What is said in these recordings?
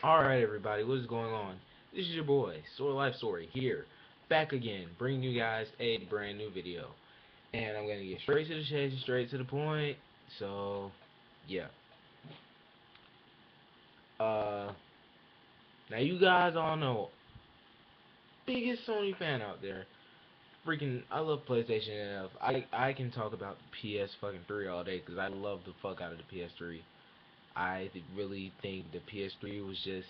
Alright everybody, what is going on? This is your boy, Soy Life Story, here, back again, bringing you guys a brand new video. And I'm gonna get straight to the chase, straight to the point, so, yeah. Uh, Now you guys all know, biggest Sony fan out there, freaking, I love PlayStation enough. I can talk about PS fucking 3 all day, because I love the fuck out of the PS3. Really think the PS3 was just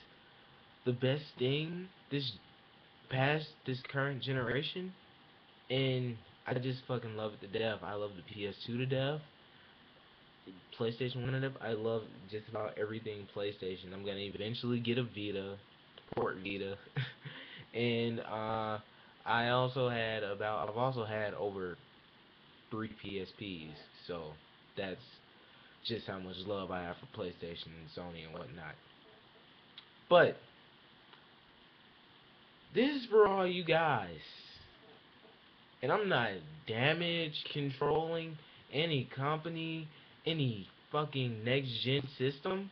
the best thing past this current generation, and I just fucking love it to death. I love the PS2 to death, PlayStation 1 to death. I love just about everything PlayStation. I'm gonna eventually get a Vita, port Vita, and I've also had over 3 PSPs, so that's just how much love I have for PlayStation and Sony and whatnot. But this is for all you guys. And I'm not damage controlling any company, any fucking next gen system.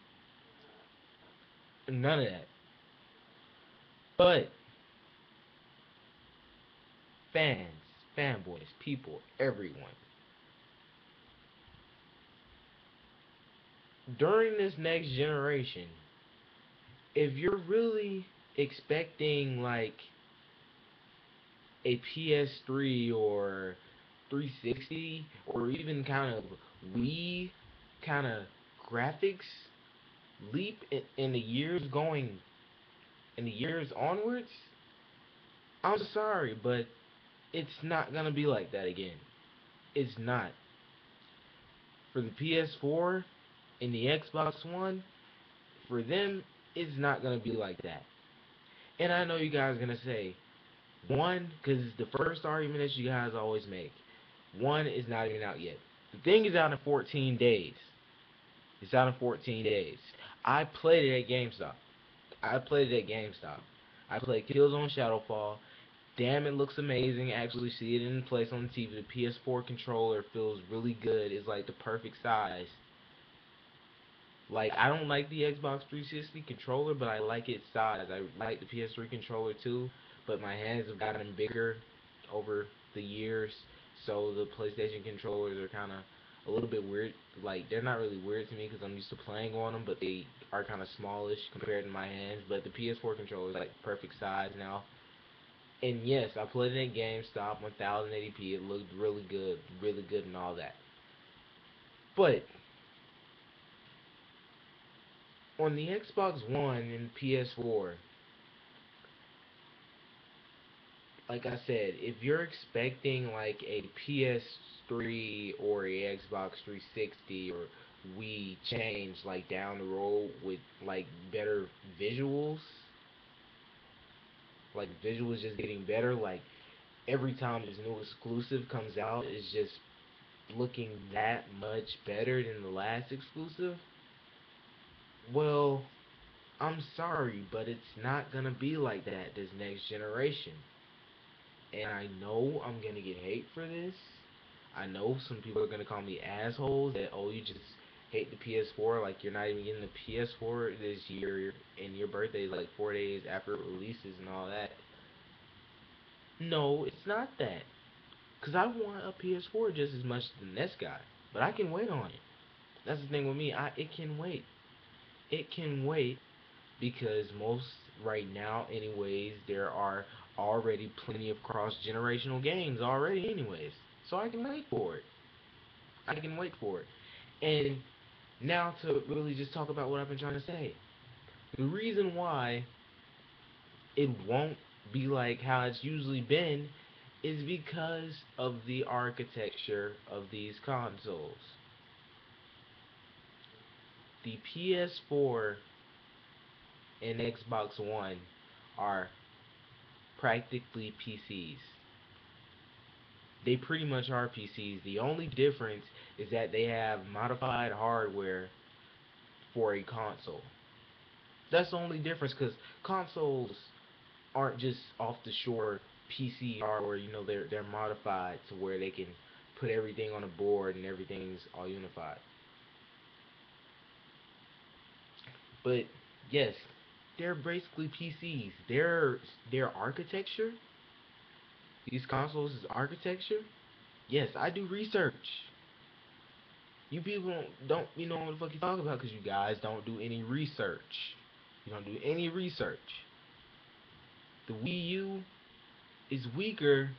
None of that. But fans, fanboys, people, everyone. During this next generation, if you're really expecting like a PS3 or 360 or even kind of Wii kind of graphics leap in the years going in the years onwards, I'm sorry, but it's not gonna be like that again. It's not. For the PS4 and the Xbox One, for them, it's not gonna be like that. And I know you guys are gonna say, one, because it's the first argument that you guys always make. One is not even out yet. The thing is out in 14 days. It's out in 14 days. I played it at GameStop. I played it at GameStop. I played Killzone Shadowfall. Damn, it looks amazing. Actually, see it in place on the TV. The PS4 controller feels really good. It's like the perfect size. Like, I don't like the Xbox 360 controller, but I like its size. I like the PS3 controller too, but my hands have gotten bigger over the years, so the PlayStation controllers are kind of a little bit weird. Like, they're not really weird to me because I'm used to playing on them, but they are kind of smallish compared to my hands. But the PS4 controller is like perfect size now. And yes, I played it at GameStop 1080p. It looked really good, and all that. But on the Xbox One and PS4, like I said, if you're expecting like a PS3 or a Xbox 360 or we change like down the road with like better visuals, like visuals just getting better, like every time this new exclusive comes out, it's just looking that much better than the last exclusive. Well, I'm sorry, but it's not gonna be like that this next generation. And I know I'm gonna get hate for this. I know some people are gonna call me assholes that, oh, you just hate the PS4, like you're not even getting the PS4 this year, and your birthday is like 4 days after it releases and all that. No, it's not that. Cause I want a PS4 just as much as the next guy, but I can wait on it. That's the thing with me. It can wait. It can wait because most right now, anyways, there are already plenty of cross generational games already, anyways. So I can wait for it. I can wait for it. And now to really just talk about what I've been trying to say. The reason why it won't be like how it's usually been is because of the architecture of these consoles. The PS4 and Xbox One are practically PCs. They pretty much are PCs. The only difference is that they have modified hardware for a console. That's the only difference because consoles aren't just off the shore PC hardware. They're modified to where they can put everything on a board and everything's all unified. But yes, they're basically PCs. Their architecture, these consoles' architecture. Yes, I do research. You people don't you know what the fuck you talking about because you guys don't do any research. You don't do any research. The Wii U is weaker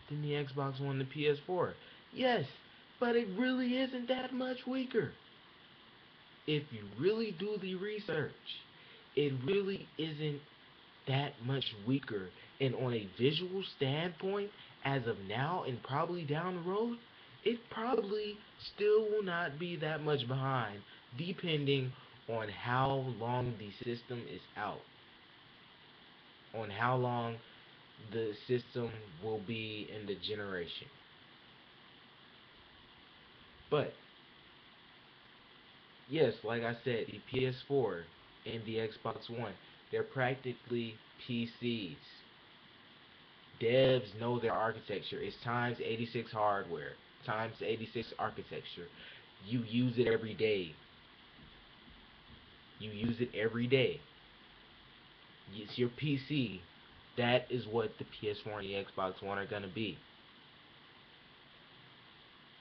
than the Xbox One and the PS4. Yes, but it really isn't that much weaker. If you really do the research, it really isn't that much weaker. And on a visual standpoint, as of now and probably down the road, it probably still will not be that much behind, depending on how long the system is out, on how long the system will be in the generation. But yes, like I said, the PS4 and the Xbox One, they're practically PCs. Devs know their architecture. It's times 86 hardware, times 86 architecture. You use it every day. You use it every day. It's your PC. That is what the PS4 and the Xbox One are going to be.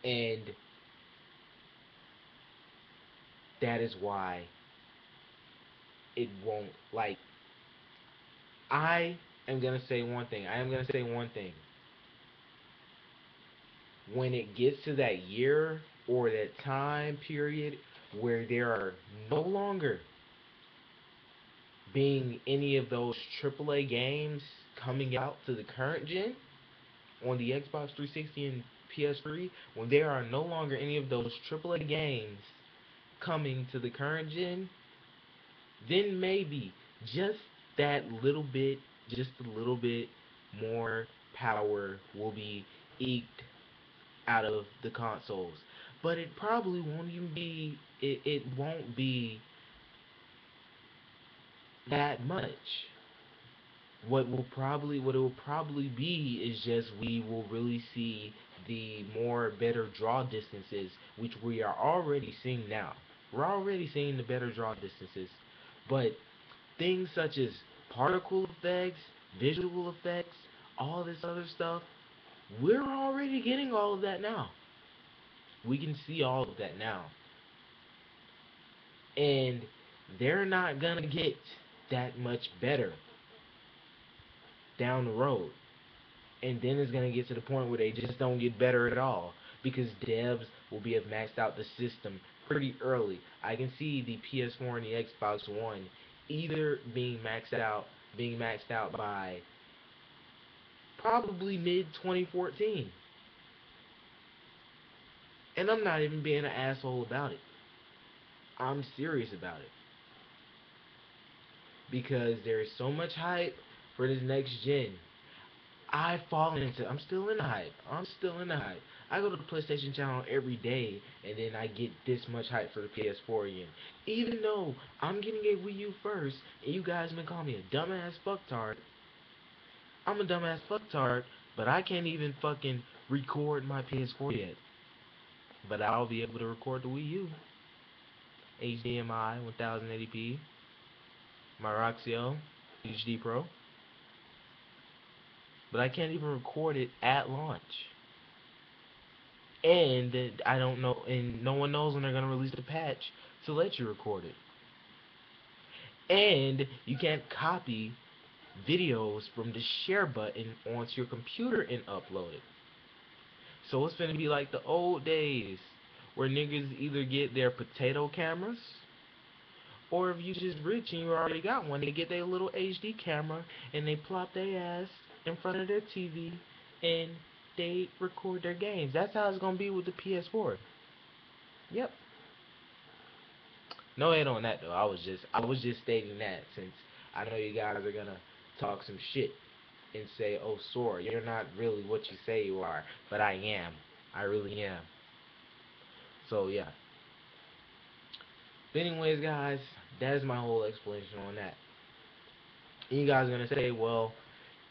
And that is why it won't, like, I am going to say one thing. I am going to say one thing. When it gets to that year or that time period where there are no longer being any of those AAA games coming out to the current gen on the Xbox 360 and PS3, when there are no longer any of those AAA games coming to the current gen, then maybe just that little bit, just a little bit more power will be eked out of the consoles. But it probably won't even be, it won't be that much. What it will probably be is just we will really see the more better draw distances, which we are already seeing now. We're already seeing the better draw distances, but things such as particle effects, visual effects, all this other stuff, we're already getting all of that now. We can see all of that now. And they're not gonna get that much better down the road. And then it's gonna get to the point where they just don't get better at all because devs will be have maxed out the system pretty early. I can see the PS4 and the Xbox One either being maxed out by probably mid 2014. And I'm not even being an asshole about it. I'm serious about it because there is so much hype for this next gen. I'm still in the hype. I'm still in the hype. I go to the PlayStation channel every day, and then I get this much hype for the PS4 again. Even though I'm getting a Wii U first, and you guys been calling me a dumbass fucktard, I'm a dumbass fucktard, but I can't even fucking record my PS4 yet. But I'll be able to record the Wii U. HDMI 1080p, my Roxio HD Pro. But I can't even record it at launch. And I don't know, and no one knows when they're gonna release the patch to let you record it. And you can't copy videos from the share button onto your computer and upload it. So it's gonna be like the old days where niggas either get their potato cameras, or if you just rich and you already got one, they get their little HD camera and they plop their ass in front of their TV and they record their games. That's how it's gonna be with the PS4. Yep. No hate on that though. I was just stating that since I know you guys are gonna talk some shit and say, "Oh, Sora, you're not really what you say you are," but I am. I really am. So yeah. But anyways, guys, that is my whole explanation on that. And you guys are gonna say, well,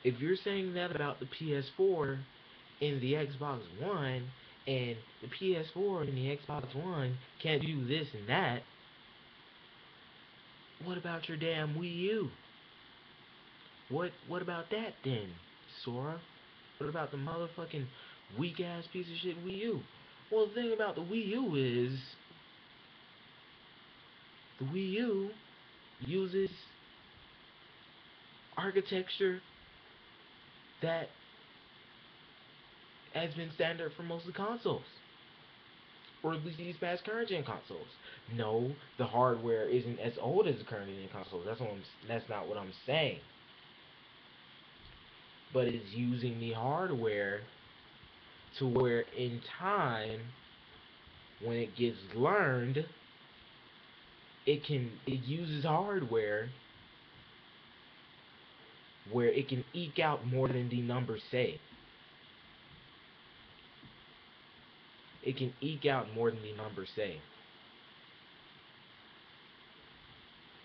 if you're saying that about the PS4 and the Xbox One, and the PS4 and the Xbox One can't do this and that, What about your damn Wii U? What about that then, Sora? What about the motherfucking weak ass piece of shit Wii U? Well, the thing about the Wii U is the Wii U uses architecture that has been standard for most of the consoles, or at least these past current gen consoles. No, the hardware isn't as old as the current gen consoles. That's not what I'm saying. But it's using the hardware to where in time, when it gets learned, it uses hardware where it can eke out more than the numbers say. It can eke out more than the numbers say.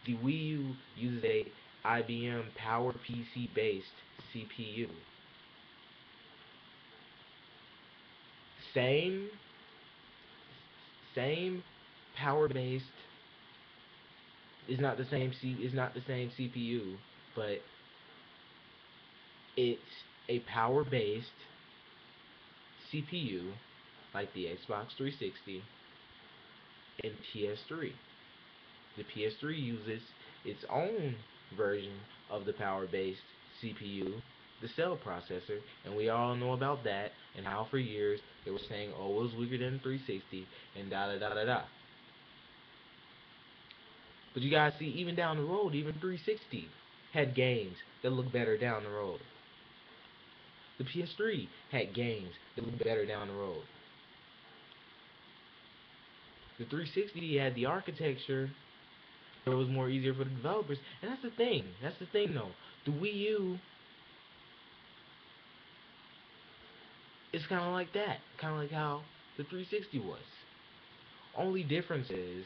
The Wii U uses a IBM PowerPC based CPU. Same same power based is not the same CPU, but it's a power based CPU like the Xbox 360 and PS3. The PS3 uses its own version of the power-based CPU, the cell processor, and we all know about that and how for years they were saying, oh, it was weaker than 360 and da da da da da. But you guys see, even down the road, even 360 had games that look better down the road. The PS3 had games that look better down the road. The 360 had the architecture it was more easier for the developers. And that's the thing. That's the thing, though. The Wii U is kind of like that. Kind of like how the 360 was. Only difference is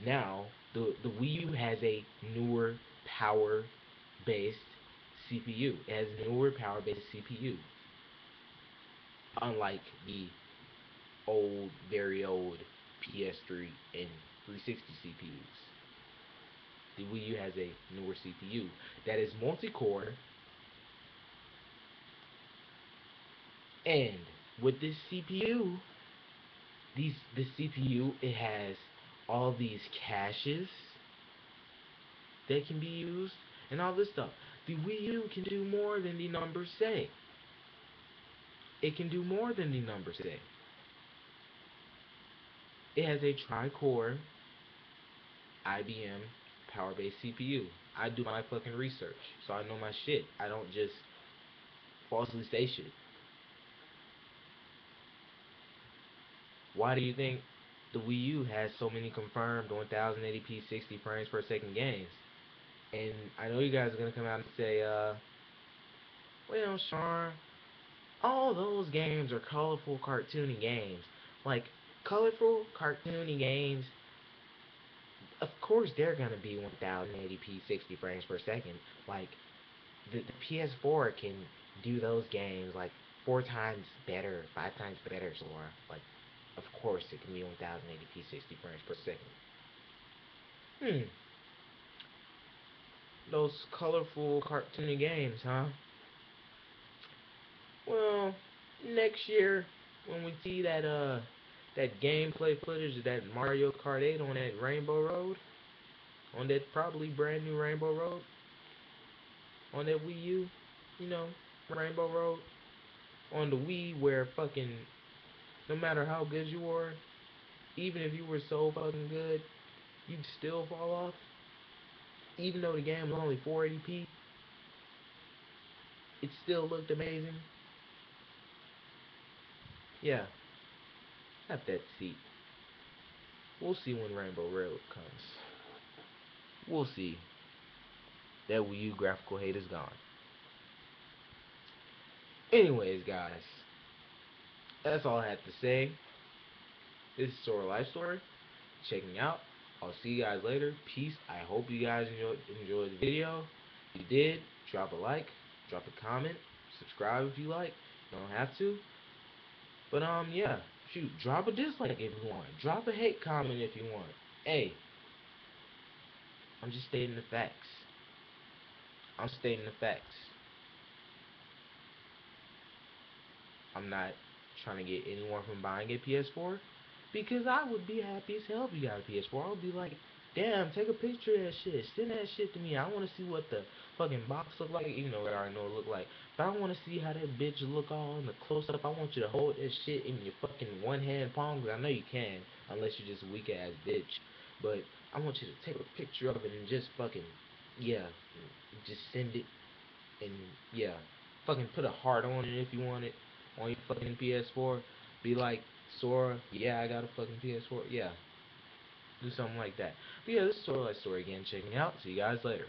now the Wii U has a newer power-based CPU. It has newer power-based CPU. Unlike the old, very old PS3 and 360 CPUs. The Wii U has a newer CPU that is multi-core, and with this CPU, the CPU it has all these caches that can be used and all this stuff. The Wii U can do more than the numbers say. It can do more than the numbers say. It has a tri-core IBM power-based CPU. I do my fucking research, so I know my shit. I don't just falsely say shit. Why do you think the Wii U has so many confirmed 1080p 60 frames per second games? And I know you guys are gonna come out and say, well, Sean, all those games are colorful, cartoony games. Like, colorful, cartoony games, of course they're gonna be 1080p 60 frames per second. Like, the PS4 can do those games like 4 times better, 5 times better, so like, of course it can be 1080p 60 frames per second. Those colorful, cartoony games, huh? Well, next year when we see that gameplay footage of that Mario Kart 8 on that Rainbow Road, on that probably brand new Rainbow Road, on that Wii U, you know, Rainbow Road, on the Wii where fucking no matter how good you were, even if you were so fucking good, you'd still fall off. Even though the game was only 480p, it still looked amazing. Yeah, have that seat. We'll see when Rainbow Road comes. We'll see. That Wii U graphical hate is gone. Anyways, guys, that's all I had to say. This is Sora Life Story. Checking out. I'll see you guys later. Peace. I hope you guys enjoyed the video. If you did, drop a like, drop a comment, subscribe if you like. You don't have to. But yeah. Shoot, drop a dislike if you want. Drop a hate comment if you want. Hey, I'm just stating the facts. I'm stating the facts. I'm not trying to get anyone from buying a PS4 because I would be happy as hell if you got a PS4. I would be like, damn, take a picture of that shit, send that shit to me. I want to see what the fucking box look like. You know, I already know what it look like, but I want to see how that bitch look all in the close up. I want you to hold that shit in your fucking one hand palm. Cause I know you can, unless you're just a weak ass bitch. But I want you to take a picture of it and just fucking, yeah, just send it and yeah, fucking put a heart on it if you want it on your fucking PS4. Be like, Sora, yeah, I got a fucking PS4. Yeah, do something like that. But yeah, this is Sora Life Story again. Checking out. See you guys later.